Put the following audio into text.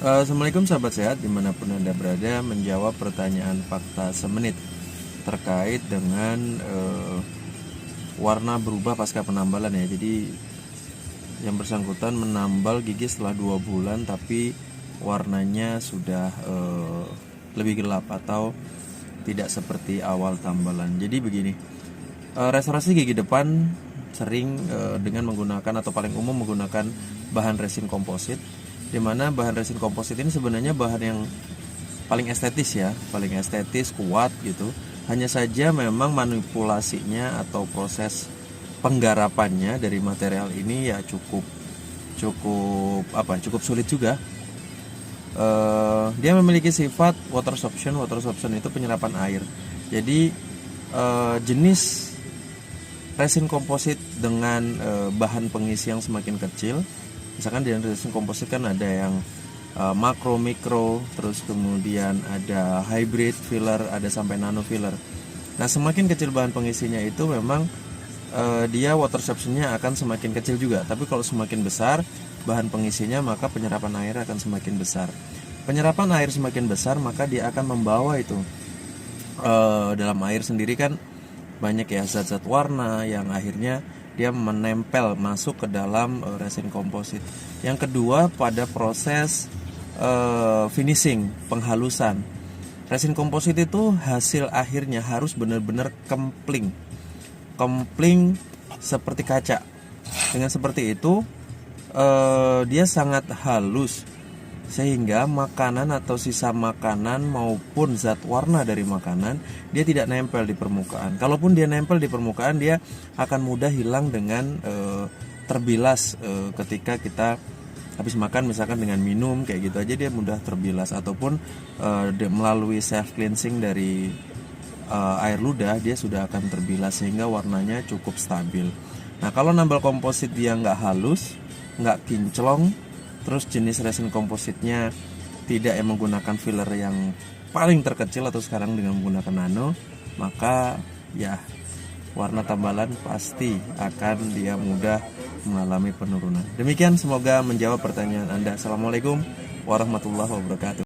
Assalamualaikum sahabat sehat dimanapun Anda berada, menjawab pertanyaan fakta semenit terkait dengan warna berubah pasca penambalan ya. Jadi yang bersangkutan menambal gigi setelah 2 bulan tapi warnanya sudah lebih gelap atau tidak seperti awal tambalan. Jadi begini, restorasi gigi depan sering dengan menggunakan atau paling umum menggunakan bahan resin komposit, di mana bahan resin komposit ini sebenarnya bahan yang paling estetis ya, paling estetis, kuat gitu. Hanya saja memang manipulasinya atau proses penggarapannya dari material ini ya cukup sulit juga. Dia memiliki sifat water sorption. Water sorption itu penyerapan air. Jadi jenis resin komposit dengan bahan pengisi yang semakin kecil, misalkan di resin komposit kan ada yang makro, mikro, terus kemudian ada hybrid filler, ada sampai nano filler. Nah, semakin kecil bahan pengisinya itu memang dia water sorptionnya akan semakin kecil juga. Tapi kalau semakin besar bahan pengisinya, maka penyerapan air akan semakin besar. Penyerapan air semakin besar, maka dia akan membawa itu dalam air sendiri kan banyak ya zat-zat warna yang akhirnya dia menempel masuk ke dalam resin komposit. Yang kedua, pada proses finishing, penghalusan. Resin komposit itu hasil akhirnya harus benar-benar kempling seperti kaca. Dengan seperti itu dia sangat halus sehingga makanan atau sisa makanan maupun zat warna dari makanan dia tidak nempel di permukaan. Kalaupun dia nempel di permukaan, dia akan mudah hilang dengan terbilas ketika kita habis makan, misalkan dengan minum kayak gitu aja dia mudah terbilas, ataupun melalui self cleansing dari air ludah dia sudah akan terbilas sehingga warnanya cukup stabil. Nah, kalau nambal komposit dia nggak halus, nggak kinclong, terus jenis resin kompositnya tidak yang menggunakan filler yang paling terkecil atau sekarang dengan menggunakan nano, maka ya warna tambalan pasti akan dia mudah mengalami penurunan. Demikian, semoga menjawab pertanyaan Anda. Assalamualaikum warahmatullahi wabarakatuh.